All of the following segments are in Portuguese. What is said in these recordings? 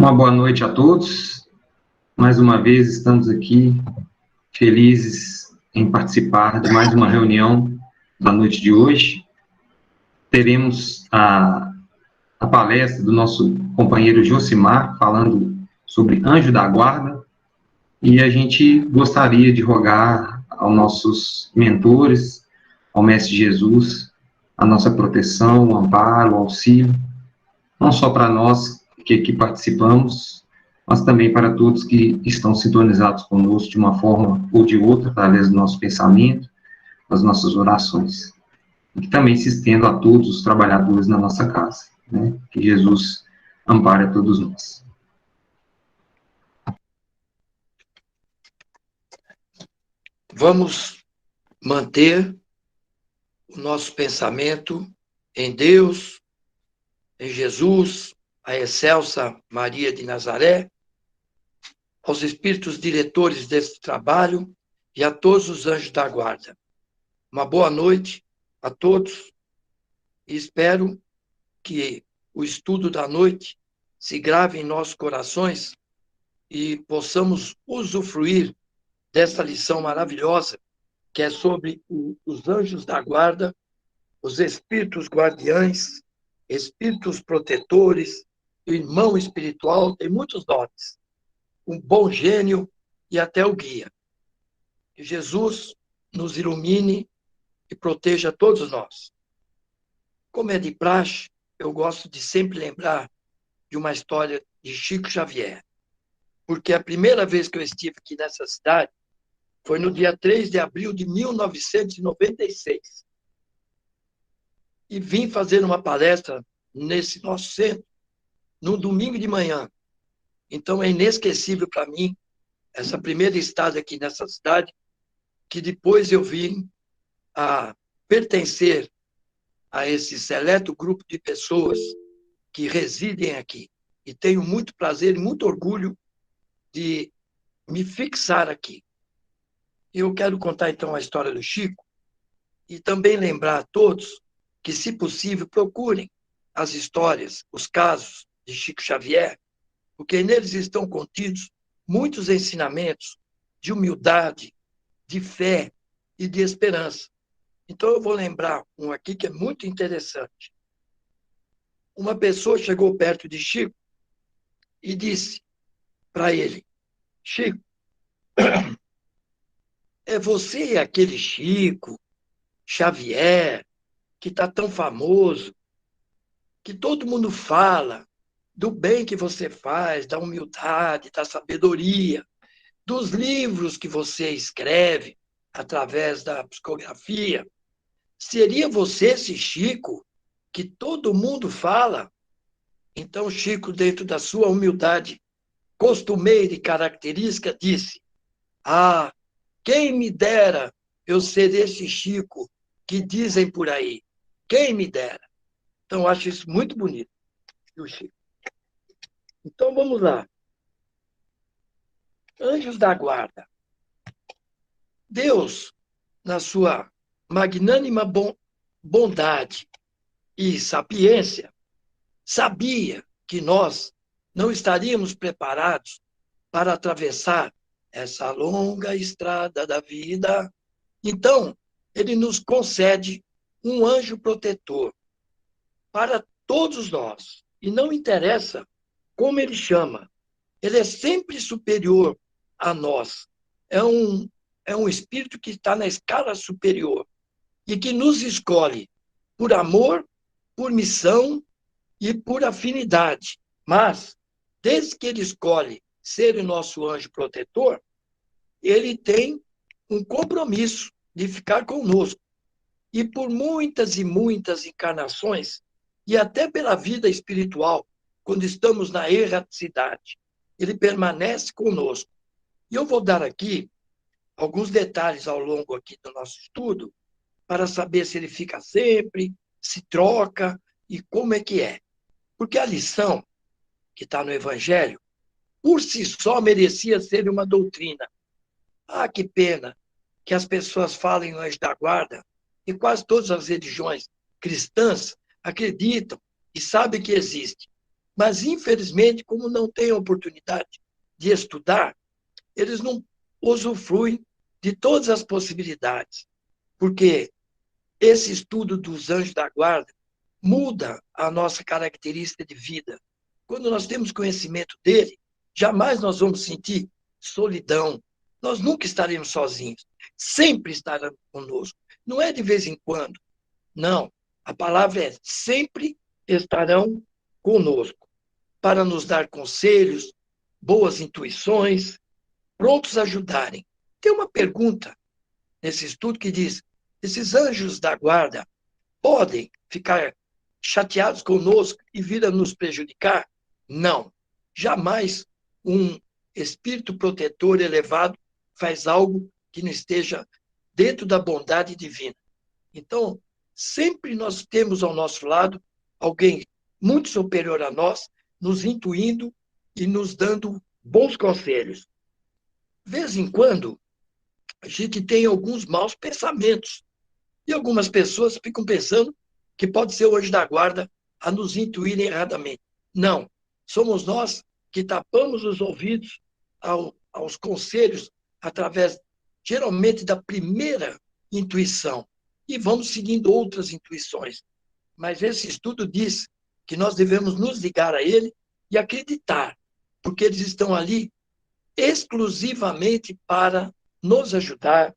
Uma boa noite a todos. Mais uma vez estamos aqui felizes em participar de mais uma reunião da noite de hoje. Teremos a palestra do nosso companheiro Josimar, falando sobre Anjo da Guarda, e a gente gostaria de rogar aos nossos mentores, ao Mestre Jesus, a nossa proteção, o amparo, o auxílio, não só para nós que aqui participamos, mas também para todos que estão sintonizados conosco de uma forma ou de outra, através do nosso pensamento, das nossas orações. E que também se estenda a todos os trabalhadores na nossa casa, né? Que Jesus ampare a todos nós. Vamos manter o nosso pensamento em Deus, em Jesus, a excelsa Maria de Nazaré, aos espíritos diretores desse trabalho e a todos os anjos da guarda. Uma boa noite a todos e espero que o estudo da noite se grave em nossos corações e possamos usufruir dessa lição maravilhosa que é sobre os anjos da guarda, os espíritos guardiães, espíritos protetores, o irmão espiritual, tem muitos nomes, um bom gênio e até o guia. Que Jesus nos ilumine e proteja todos nós. Como é de praxe, eu gosto de sempre lembrar de uma história de Chico Xavier, porque a primeira vez que eu estive aqui nessa cidade foi no dia 3 de abril de 1996. E vim fazer uma palestra nesse nosso centro, no domingo de manhã. Então é inesquecível para mim essa primeira estada aqui nessa cidade, que depois eu vim a pertencer a esse seleto grupo de pessoas que residem aqui. E tenho muito prazer e muito orgulho de me fixar aqui. Eu quero contar, então, a história do Chico e também lembrar a todos que, se possível, procurem as histórias, os casos de Chico Xavier, porque neles estão contidos muitos ensinamentos de humildade, de fé e de esperança. Então, eu vou lembrar um aqui que é muito interessante. Uma pessoa chegou perto de Chico e disse para ele: Chico, é você aquele Chico Xavier que está tão famoso, que todo mundo fala do bem que você faz, da humildade, da sabedoria, dos livros que você escreve através da psicografia. Seria você esse Chico que todo mundo fala? Então, Chico, dentro da sua humildade costumeira e característica, disse: Ah, quem me dera eu ser esse Chico que dizem por aí. Quem me dera. Então, eu acho isso muito bonito, do Chico. Então, vamos lá. Anjos da guarda. Deus, na sua magnânima bondade e sapiência, sabia que nós não estaríamos preparados para atravessar essa longa estrada da vida. Então, ele nos concede um anjo protetor para todos nós. E não interessa como ele chama, ele é sempre superior a nós. É um espírito que está na escala superior e que nos escolhe por amor, por missão e por afinidade. Mas, desde que ele escolhe ser o nosso anjo protetor, ele tem um compromisso de ficar conosco. E por muitas e muitas encarnações, e até pela vida espiritual, quando estamos na erraticidade, ele permanece conosco. E eu vou dar aqui alguns detalhes ao longo aqui do nosso estudo, para saber se ele fica sempre, se troca e como é que é. Porque a lição que está no Evangelho, por si só, merecia ser uma doutrina. Ah, que pena que as pessoas falem no anjo da guarda, e quase todas as religiões cristãs acreditam e sabem que existe. Mas, infelizmente, como não têm a oportunidade de estudar, eles não usufruem de todas as possibilidades, porque esse estudo dos anjos da guarda muda a nossa característica de vida. Quando nós temos conhecimento dele, jamais nós vamos sentir solidão. Nós nunca estaremos sozinhos. Sempre estarão conosco. Não é de vez em quando. Não. A palavra é sempre estarão conosco para nos dar conselhos, boas intuições, prontos a ajudarem. Tem uma pergunta nesse estudo que diz: esses anjos da guarda podem ficar chateados conosco e vir a nos prejudicar? Não. Jamais um espírito protetor elevado faz algo que não esteja dentro da bondade divina. Então, sempre nós temos ao nosso lado alguém muito superior a nós, nos intuindo e nos dando bons conselhos. De vez em quando, a gente tem alguns maus pensamentos. E algumas pessoas ficam pensando que pode ser o anjo da guarda a nos intuir erradamente. Não. Somos nós que tapamos os ouvidos aos conselhos através, geralmente, da primeira intuição. E vamos seguindo outras intuições. Mas esse estudo diz que nós devemos nos ligar a ele e acreditar, porque eles estão ali exclusivamente para nos ajudar,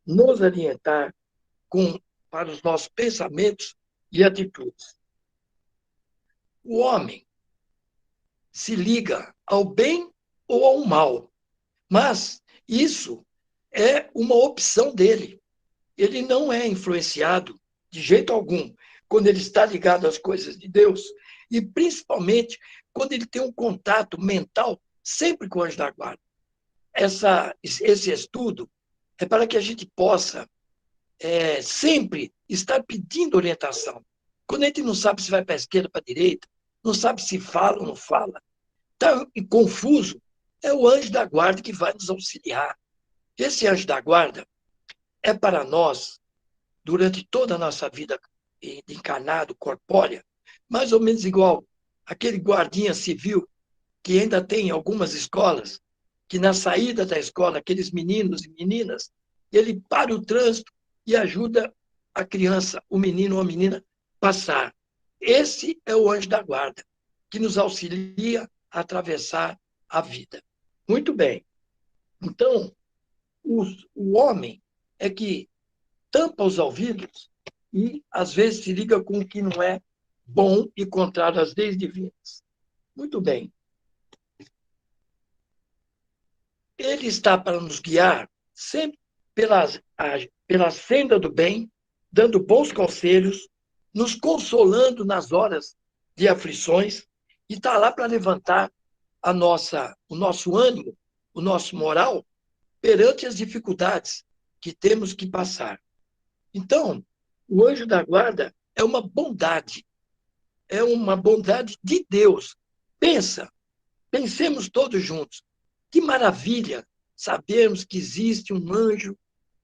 nos orientar para os nossos pensamentos e atitudes. O homem se liga ao bem ou ao mal, mas isso é uma opção dele. Ele não é influenciado de jeito algum quando ele está ligado às coisas de Deus, e principalmente quando ele tem um contato mental sempre com o anjo da guarda. Esse estudo é para que a gente possa sempre estar pedindo orientação. Quando a gente não sabe se vai para a esquerda ou para a direita, não sabe se fala ou não fala, está confuso, é o anjo da guarda que vai nos auxiliar. Esse anjo da guarda é para nós, durante toda a nossa vida encarnado, corpórea, mais ou menos igual aquele guardinha civil que ainda tem em algumas escolas, que na saída da escola, aqueles meninos e meninas, ele para o trânsito e ajuda a criança, o menino ou a menina, passar. Esse é o anjo da guarda, que nos auxilia a atravessar a vida. Muito bem. Então, o homem é que tampa os ouvidos e, às vezes, se liga com o que não é bom e contrário às leis divinas. Muito bem. Ele está para nos guiar sempre pela senda do bem, dando bons conselhos, nos consolando nas horas de aflições, e está lá para levantar o nosso ânimo, o nosso moral, perante as dificuldades que temos que passar. Então, o anjo da guarda é uma bondade de Deus. Pensemos todos juntos. Que maravilha sabermos que existe um anjo,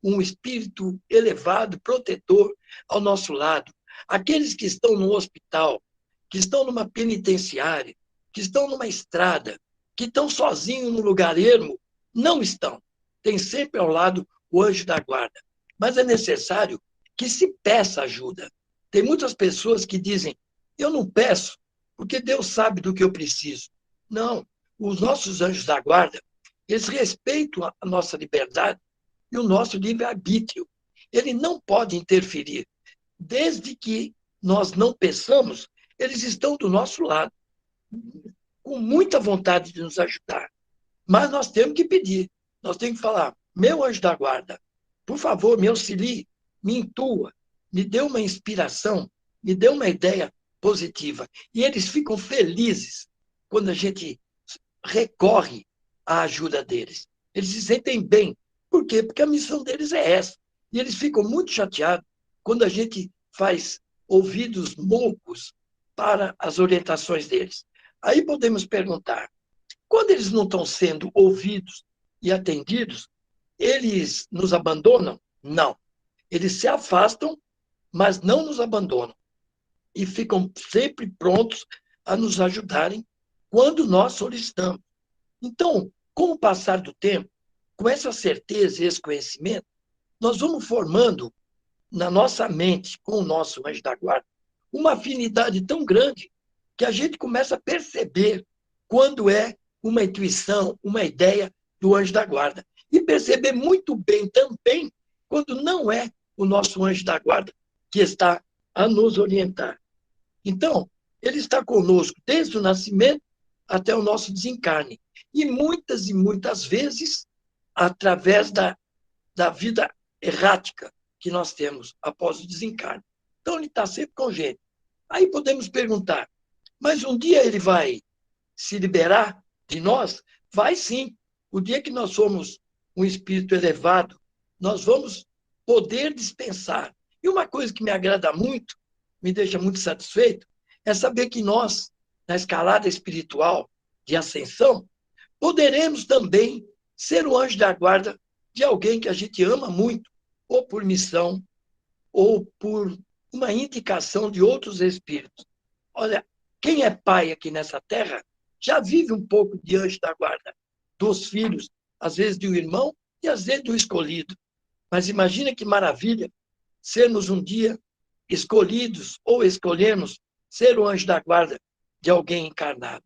um espírito elevado, protetor ao nosso lado. Aqueles que estão no hospital, que estão numa penitenciária, que estão numa estrada, que estão sozinhos num lugar ermo, não estão. Tem sempre ao lado o anjo da guarda. Mas é necessário que se peça ajuda. Tem muitas pessoas que dizem: eu não peço, porque Deus sabe do que eu preciso. Não. Os nossos anjos da guarda, eles respeitam a nossa liberdade e o nosso livre-arbítrio. Ele não pode interferir. Desde que nós não peçamos, eles estão do nosso lado, com muita vontade de nos ajudar. Mas nós temos que pedir, nós temos que falar: meu anjo da guarda, por favor, me auxilie, me intua, me dê uma inspiração, me dê uma ideia positiva. E eles ficam felizes quando a gente recorre à ajuda deles. Eles se sentem bem. Por quê? Porque a missão deles é essa. E eles ficam muito chateados quando a gente faz ouvidos moucos para as orientações deles. Aí podemos perguntar: quando eles não estão sendo ouvidos e atendidos, eles nos abandonam? Não. Eles se afastam, mas não nos abandonam. E ficam sempre prontos a nos ajudarem quando nós solicitamos. Então, com o passar do tempo, com essa certeza e esse conhecimento, nós vamos formando na nossa mente, com o nosso anjo da guarda, uma afinidade tão grande que a gente começa a perceber quando é uma intuição, uma ideia do anjo da guarda. E perceber muito bem também quando não é o nosso anjo da guarda que está a nos orientar. Então, ele está conosco desde o nascimento até o nosso desencarne. E muitas vezes, através da vida errática que nós temos após o desencarne. Então, ele está sempre com a gente. Aí podemos perguntar, mas um dia ele vai se liberar de nós? Vai sim. O dia que nós somos um espírito elevado, nós vamos poder dispensar. E uma coisa que me agrada muito, me deixa muito satisfeito, é saber que nós, na escalada espiritual de ascensão, poderemos também ser o anjo da guarda de alguém que a gente ama muito, ou por missão, ou por uma indicação de outros espíritos. Olha, quem é pai aqui nessa terra já vive um pouco de anjo da guarda dos filhos, às vezes de um irmão e às vezes do escolhido. Mas imagina que maravilha sermos um dia escolhidos ou escolhermos ser o anjo da guarda de alguém encarnado.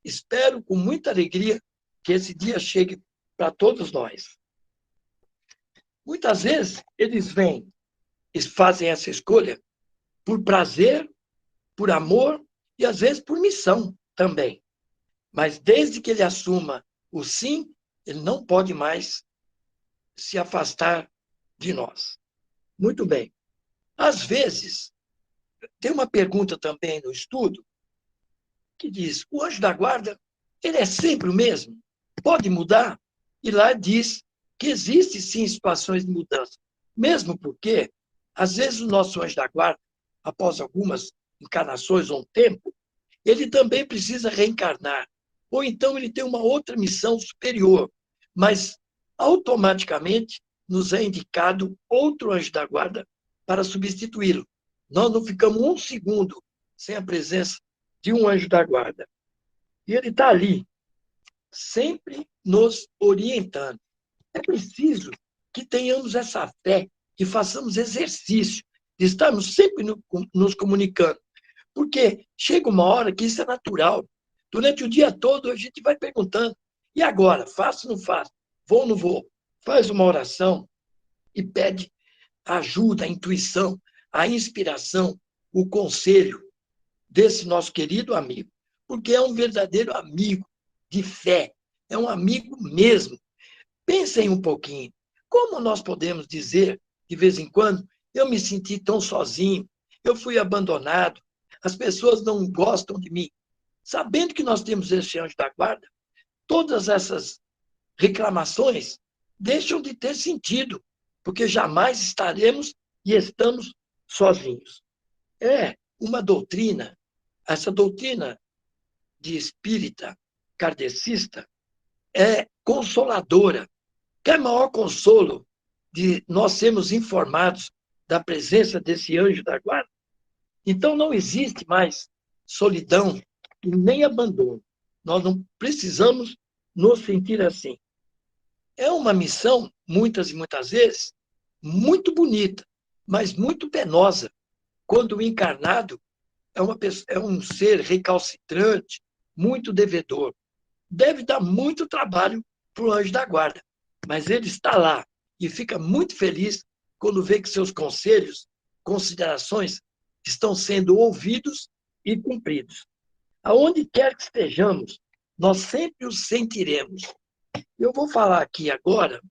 Espero com muita alegria que esse dia chegue para todos nós. Muitas vezes eles vêm e fazem essa escolha por prazer, por amor e às vezes por missão também. Mas desde que ele assuma o sim, ele não pode mais se afastar de nós. Muito bem. Às vezes, tem uma pergunta também no estudo que diz, o anjo da guarda, ele é sempre o mesmo? Pode mudar? E lá diz que existe sim situações de mudança. Mesmo porque, às vezes, o nosso anjo da guarda, após algumas encarnações ou um tempo, ele também precisa reencarnar. Ou então ele tem uma outra missão superior. Mas, automaticamente, nos é indicado outro anjo da guarda para substituí-lo. Nós não ficamos um segundo sem a presença de um anjo da guarda. E ele está ali, sempre nos orientando. É preciso que tenhamos essa fé, que façamos exercício, de estarmos sempre nos comunicando. Porque chega uma hora que isso é natural. Durante o dia todo a gente vai perguntando, e agora? Faço ou não faço? Vou ou não vou? Faz uma oração e pede a ajuda, a intuição, a inspiração, o conselho desse nosso querido amigo. Porque é um verdadeiro amigo de fé, é um amigo mesmo. Pensem um pouquinho, como nós podemos dizer, de vez em quando, eu me senti tão sozinho, eu fui abandonado, as pessoas não gostam de mim. Sabendo que nós temos esse anjo da guarda, todas essas reclamações deixam de ter sentido, porque jamais estaremos e estamos sozinhos. É uma doutrina, essa doutrina de espírita kardecista é consoladora. Quer maior consolo de nós sermos informados da presença desse anjo da guarda? Então não existe mais solidão e nem abandono. Nós não precisamos nos sentir assim. É uma missão, muitas e muitas vezes, muito bonita, mas muito penosa, quando o encarnado é um ser recalcitrante, muito devedor. Deve dar muito trabalho para o anjo da guarda, mas ele está lá e fica muito feliz quando vê que seus conselhos, considerações, estão sendo ouvidos e cumpridos. Aonde quer que estejamos, nós sempre os sentiremos. Eu vou falar aqui agora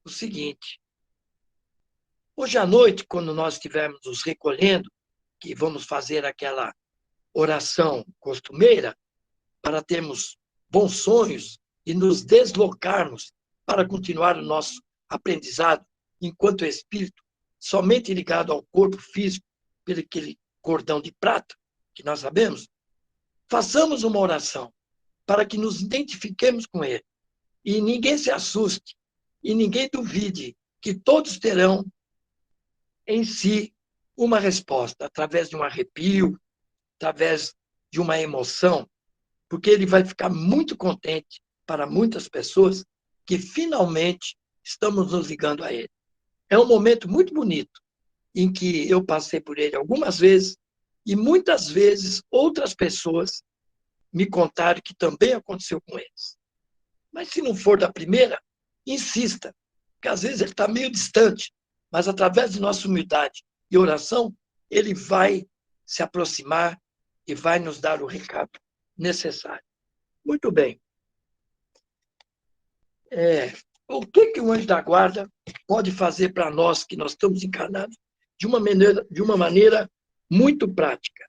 o seguinte. Hoje à noite, quando nós estivermos nos recolhendo, que vamos fazer aquela oração costumeira, para termos bons sonhos e nos deslocarmos para continuar o nosso aprendizado enquanto espírito, somente ligado ao corpo físico, pelo aquele cordão de prata, que nós sabemos, façamos uma oração para que nos identifiquemos com ele. E ninguém se assuste, e ninguém duvide que todos terão em si uma resposta, através de um arrepio, através de uma emoção, porque ele vai ficar muito contente para muitas pessoas que finalmente estamos nos ligando a ele. É um momento muito bonito, em que eu passei por ele algumas vezes, e muitas vezes outras pessoas me contaram que também aconteceu com eles. Mas se não for da primeira, insista, porque às vezes ele está meio distante, mas através de nossa humildade e oração, ele vai se aproximar e vai nos dar o recado necessário. Muito bem. O que o anjo da guarda pode fazer para nós que nós estamos encarnados de uma maneira muito prática?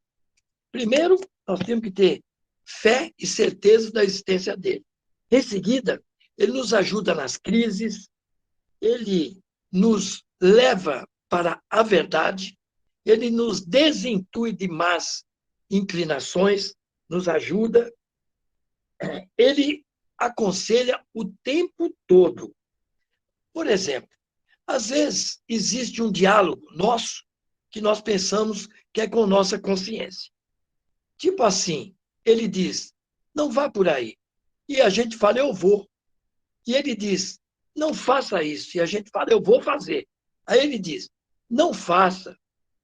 Primeiro, nós temos que ter fé e certeza da existência dele. Em seguida, ele nos ajuda nas crises, ele nos leva para a verdade, ele nos desintui de más inclinações, nos ajuda, ele aconselha o tempo todo. Por exemplo, às vezes existe um diálogo nosso que nós pensamos que é com nossa consciência. Tipo assim, ele diz, não vá por aí. E a gente fala, eu vou. E ele diz, não faça isso. E a gente fala, eu vou fazer. Aí ele diz, não faça,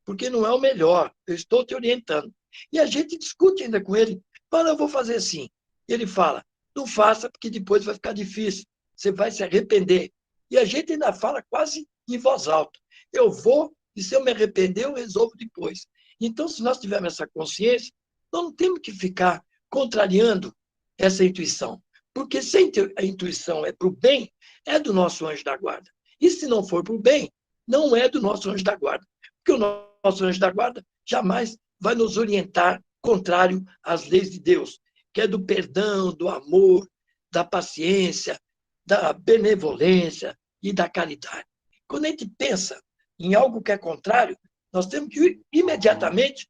porque não é o melhor. Eu estou te orientando. E a gente discute ainda com ele, fala, eu vou fazer assim. E ele fala, não faça, porque depois vai ficar difícil. Você vai se arrepender. E a gente ainda fala quase em voz alta. Eu vou, e se eu me arrepender, eu resolvo depois. Então, se nós tivermos essa consciência, nós não temos que ficar contrariando essa intuição. Porque se a intuição é para o bem, é do nosso anjo da guarda. E se não for para o bem, não é do nosso anjo da guarda. Porque o nosso anjo da guarda jamais vai nos orientar contrário às leis de Deus, que é do perdão, do amor, da paciência, da benevolência e da caridade. Quando a gente pensa em algo que é contrário, nós temos que imediatamente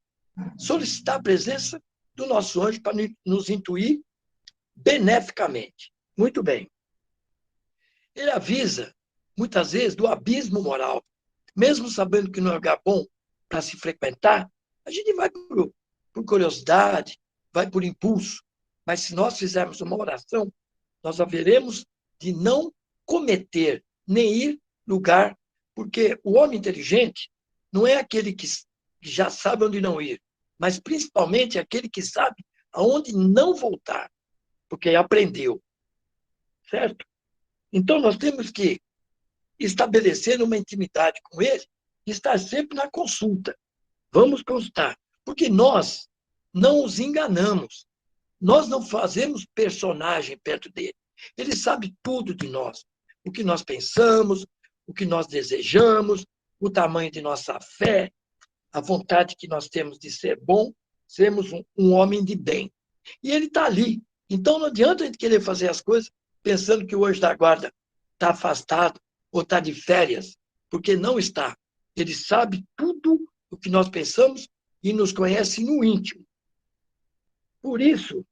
solicitar a presença do nosso anjo para nos intuir beneficamente. Muito bem. Ele avisa, muitas vezes, do abismo moral. Mesmo sabendo que não é lugar bom para se frequentar, a gente vai por curiosidade, vai por impulso. Mas se nós fizermos uma oração, nós haveremos de não cometer, nem ir lugar, porque o homem inteligente não é aquele que já sabe onde não ir, mas principalmente aquele que sabe aonde não voltar, porque aprendeu, certo? Então, nós temos que estabelecer uma intimidade com ele e estar sempre na consulta. Vamos consultar, porque nós não os enganamos, nós não fazemos personagem perto dele. Ele sabe tudo de nós, o que nós pensamos, o que nós desejamos, o tamanho de nossa fé, a vontade que nós temos de ser bom, sermos um homem de bem. E ele está ali. Então, não adianta a gente querer fazer as coisas pensando que o anjo da guarda está afastado ou está de férias, porque não está. Ele sabe tudo o que nós pensamos e nos conhece no íntimo. Por isso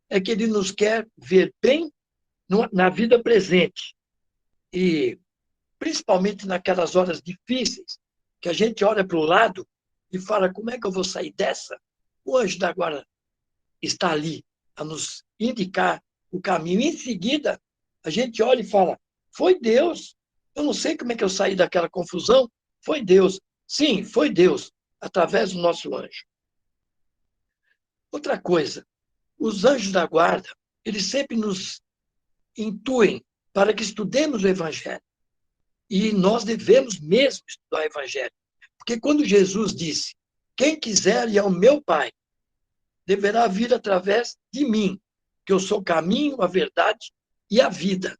é que ele nos quer ver bem na vida presente. E principalmente naquelas horas difíceis, que a gente olha para o lado e fala, como é que eu vou sair dessa? O anjo da guarda está ali a nos indicar o caminho. Em seguida, a gente olha e fala, foi Deus. Eu não sei como é que eu saí daquela confusão. Foi Deus. Sim, foi Deus, através do nosso anjo. Outra coisa, os anjos da guarda, eles sempre nos intuem para que estudemos o Evangelho. E nós devemos mesmo estudar o Evangelho. Porque quando Jesus disse, quem quiser ir ao meu Pai, deverá vir através de mim, que eu sou o caminho, a verdade e a vida.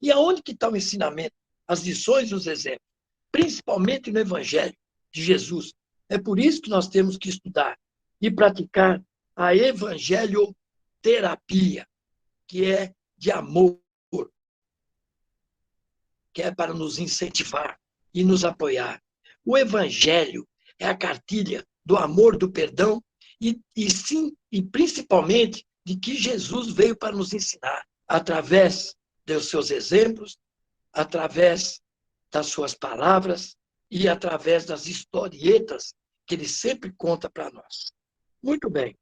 E aonde que está o ensinamento? As lições e os exemplos. Principalmente no Evangelho de Jesus. É por isso que nós temos que estudar e praticar a evangelioterapia, que é de amor, que é para nos incentivar e nos apoiar. O Evangelho é a cartilha do amor, do perdão e principalmente de que Jesus veio para nos ensinar através dos seus exemplos, através das suas palavras e através das historietas que ele sempre conta para nós. Muito bem.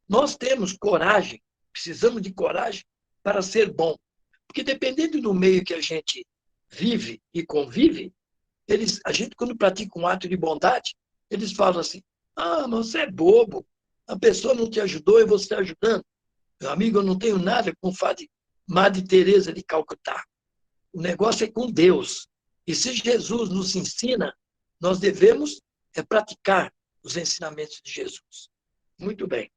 Nós temos coragem, precisamos de coragem para ser bom. Porque dependendo do meio que a gente vive e convive, a gente, quando pratica um ato de bondade, eles falam assim, ah, mas você é bobo, a pessoa não te ajudou e você está ajudando. Meu amigo, eu não tenho nada com Madre Teresa de Calcutá. O negócio é com Deus. E se Jesus nos ensina, nós devemos praticar os ensinamentos de Jesus. Muito bem.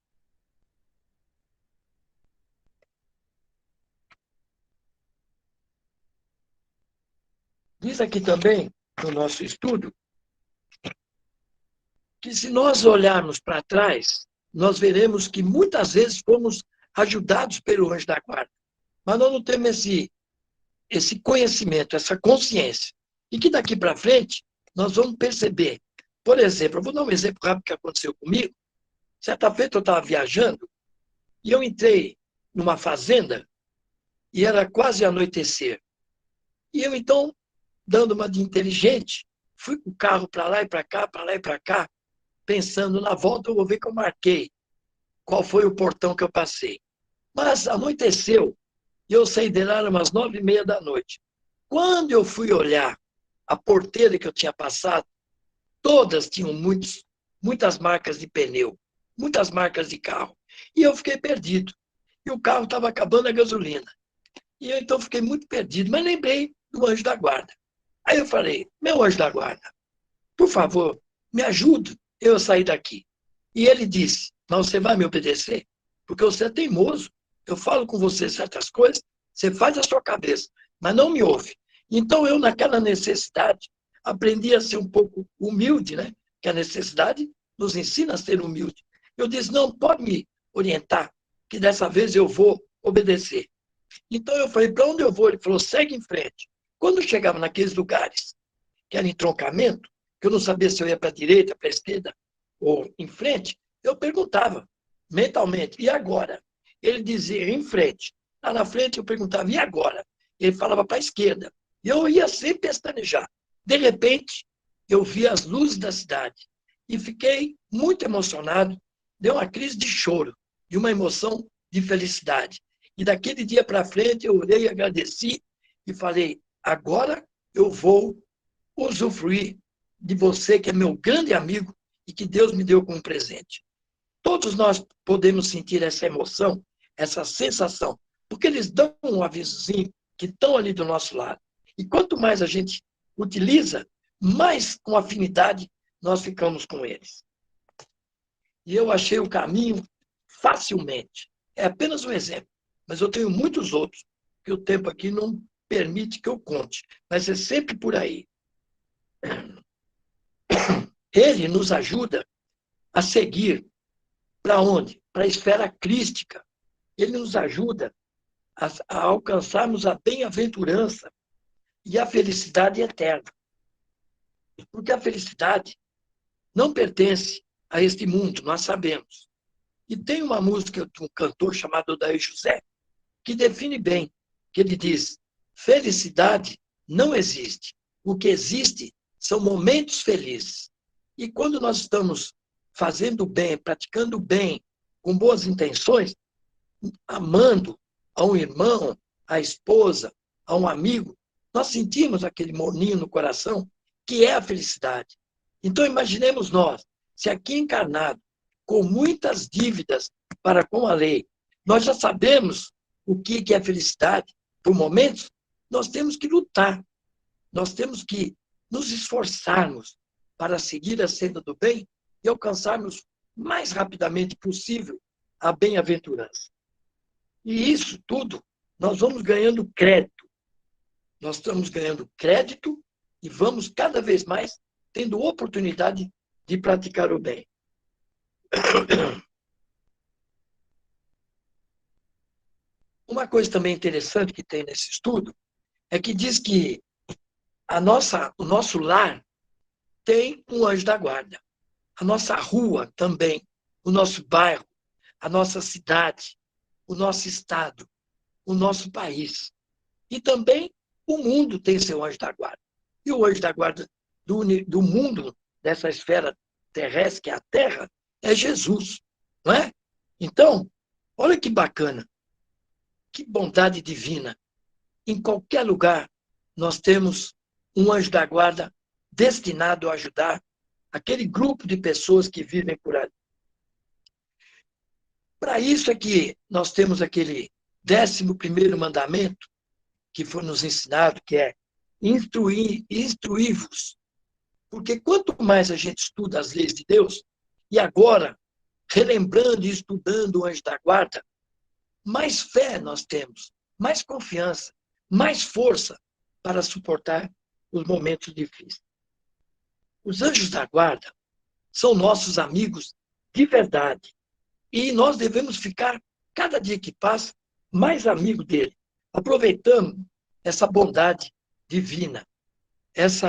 Diz aqui também, no nosso estudo, que se nós olharmos para trás, nós veremos que muitas vezes fomos ajudados pelo anjo da guarda. Mas nós não temos esse conhecimento, essa consciência. E que daqui para frente, nós vamos perceber. Por exemplo, eu vou dar um exemplo rápido que aconteceu comigo. Certa feita eu estava viajando e eu entrei numa fazenda e era quase anoitecer. E eu, então, dando uma de inteligente, fui com o carro para lá e para cá, para lá e para cá, pensando, na volta eu vou ver que eu marquei qual foi o portão que eu passei. Mas anoiteceu e eu saí de lá umas 9h30 da noite. Quando eu fui olhar a porteira que eu tinha passado, todas tinham muitas marcas de pneu, muitas marcas de carro. E eu fiquei perdido. E o carro estava acabando a gasolina. E eu então fiquei muito perdido, mas lembrei do anjo da guarda. Aí eu falei, meu anjo da guarda, por favor, me ajude eu a sair daqui. E ele disse, mas você vai me obedecer? Porque você é teimoso. Eu falo com você certas coisas, você faz a sua cabeça, mas não me ouve. Então eu, naquela necessidade, aprendi a ser um pouco humilde, né? Que a necessidade nos ensina a ser humilde. Eu disse, não, pode me orientar, que dessa vez eu vou obedecer. Então eu falei, para onde eu vou? Ele falou, segue em frente. Quando eu chegava naqueles lugares, que era entroncamento, que eu não sabia se eu ia para a direita, para a esquerda ou em frente, eu perguntava mentalmente, e agora? Ele dizia, em frente. Lá na frente eu perguntava, e agora? Ele falava para a esquerda. E eu ia sempre pestanejar. De repente, eu vi as luzes da cidade e fiquei muito emocionado. Deu uma crise de choro, de uma emoção de felicidade. E daquele dia para frente eu orei, agradeci e falei, agora eu vou usufruir de você, que é meu grande amigo e que Deus me deu como presente. Todos nós podemos sentir essa emoção, essa sensação, porque eles dão um avisozinho que estão ali do nosso lado. E quanto mais a gente utiliza, mais com afinidade nós ficamos com eles. E eu achei o caminho facilmente. É apenas um exemplo, mas eu tenho muitos outros que o tempo aqui não permite que eu conte, mas é sempre por aí. Ele nos ajuda a seguir para onde? Para a esfera crística. Ele nos ajuda a alcançarmos a bem-aventurança e a felicidade eterna. Porque a felicidade não pertence a este mundo, nós sabemos. E tem uma música de um cantor chamado Odair José, que define bem, que ele diz, felicidade não existe. O que existe são momentos felizes. E quando nós estamos fazendo bem, praticando bem, com boas intenções, amando a um irmão, a esposa, a um amigo, nós sentimos aquele morninho no coração, que é a felicidade. Então, imaginemos nós, se aqui encarnado, com muitas dívidas para com a lei, nós já sabemos o que é felicidade, por momentos, nós temos que lutar, nós temos que nos esforçarmos para seguir a senda do bem e alcançarmos mais rapidamente possível a bem-aventurança. E isso tudo, nós vamos ganhando crédito. Nós estamos ganhando crédito e vamos cada vez mais tendo oportunidade de praticar o bem. Uma coisa também interessante que tem nesse estudo é que diz que o nosso lar tem um anjo da guarda. A nossa rua também, o nosso bairro, a nossa cidade, o nosso estado, o nosso país. E também o mundo tem seu anjo da guarda. E o anjo da guarda do mundo, dessa esfera terrestre, que é a Terra, é Jesus, não é? Então, olha que bacana, que bondade divina. Em qualquer lugar, nós temos um anjo da guarda destinado a ajudar aquele grupo de pessoas que vivem por ali. Para isso é que nós temos aquele 11º mandamento que foi nos ensinado, que é instruir-vos. Porque quanto mais a gente estuda as leis de Deus, e agora, relembrando e estudando o anjo da guarda, mais fé nós temos, mais confiança, mais força para suportar os momentos difíceis. Os anjos da guarda são nossos amigos de verdade. E nós devemos ficar, cada dia que passa, mais amigo dele, aproveitando essa bondade divina, esse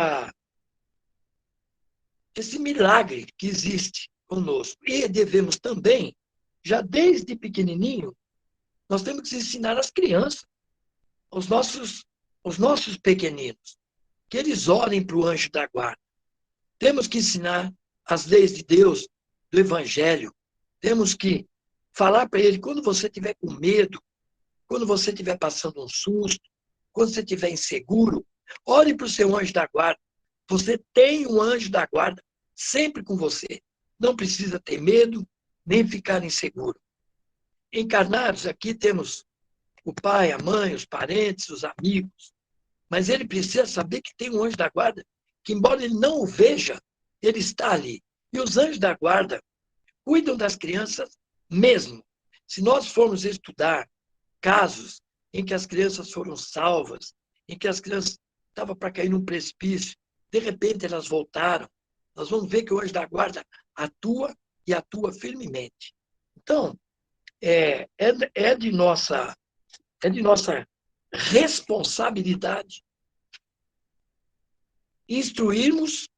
milagre que existe conosco. E devemos também, já desde pequenininho, nós temos que ensinar as crianças, os nossos pequeninos, que eles orem para o anjo da guarda. Temos que ensinar as leis de Deus, do Evangelho. Temos que falar para ele quando você estiver com medo, quando você estiver passando um susto, quando você estiver inseguro, ore para o seu anjo da guarda. Você tem um anjo da guarda sempre com você. Não precisa ter medo, nem ficar inseguro. Encarnados, aqui temos o pai, a mãe, os parentes, os amigos. Mas ele precisa saber que tem um anjo da guarda, que embora ele não o veja, ele está ali. E os anjos da guarda cuidam das crianças mesmo. Se nós formos estudar casos em que as crianças foram salvas, em que as crianças estavam para cair num precipício, de repente elas voltaram, nós vamos ver que o anjo da guarda atua e atua firmemente. Então, é de nossa responsabilidade instruirmos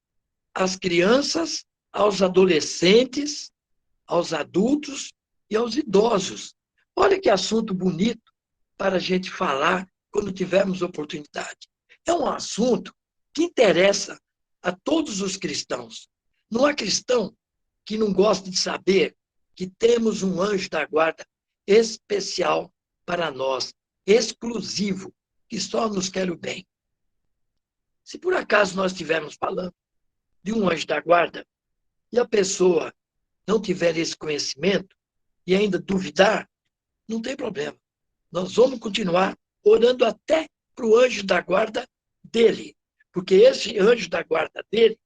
as crianças, aos adolescentes, aos adultos e aos idosos. Olha que assunto bonito para a gente falar quando tivermos oportunidade. É um assunto que interessa a todos os cristãos. Não há cristão que não goste de saber que temos um anjo da guarda especial para nós, exclusivo, que só nos quer o bem. Se por acaso nós estivermos falando de um anjo da guarda e a pessoa não tiver esse conhecimento e ainda duvidar, não tem problema. Nós vamos continuar orando até para o anjo da guarda dele, porque esse anjo da guarda dele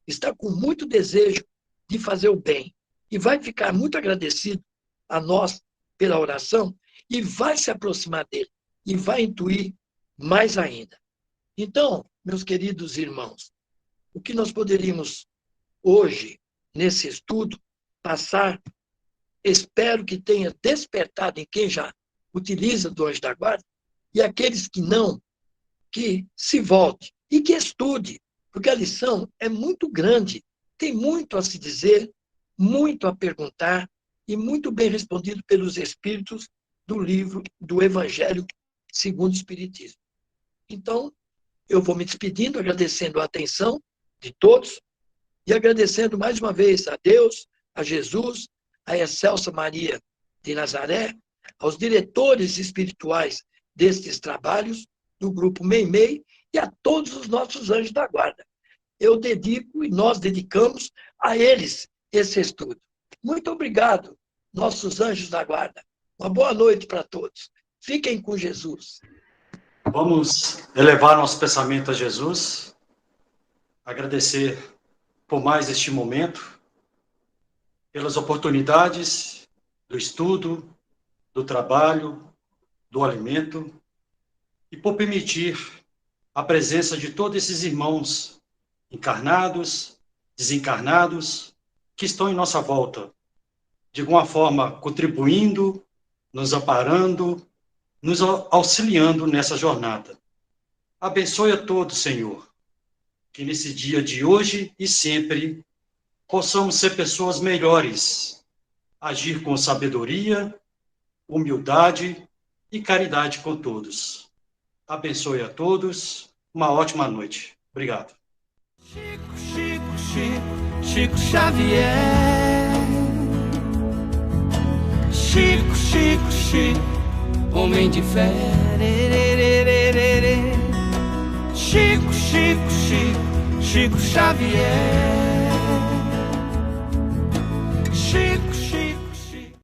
está com muito desejo de fazer o bem e vai ficar muito agradecido a nós pela oração e vai se aproximar dele e vai intuir mais ainda. Então, meus queridos irmãos, o que nós poderíamos hoje, nesse estudo, passar, espero que tenha despertado em quem já utiliza do anjo da guarda, e aqueles que não, que se volte e que estude, porque a lição é muito grande, tem muito a se dizer, muito a perguntar, e muito bem respondido pelos espíritos do livro do Evangelho segundo o Espiritismo. Então, eu vou me despedindo, agradecendo a atenção de todos e agradecendo mais uma vez a Deus, a Jesus, a Excelsa Maria de Nazaré, aos diretores espirituais destes trabalhos, do Grupo Meimei, e a todos os nossos anjos da guarda. Eu dedico e nós dedicamos a eles esse estudo. Muito obrigado, nossos anjos da guarda. Uma boa noite para todos. Fiquem com Jesus. Vamos elevar nosso pensamento a Jesus, agradecer por mais este momento, pelas oportunidades do estudo, do trabalho, do alimento, e por permitir a presença de todos esses irmãos encarnados, desencarnados, que estão em nossa volta, de alguma forma contribuindo, nos amparando, nos auxiliando nessa jornada. Abençoe a todos, Senhor, que nesse dia de hoje e sempre possamos ser pessoas melhores, agir com sabedoria, humildade e caridade com todos. Abençoe a todos, uma ótima noite. Obrigado. Chico Xavier. Chico, Chico, homem de fé. Chico, Chico, Chico, Chico Xavier.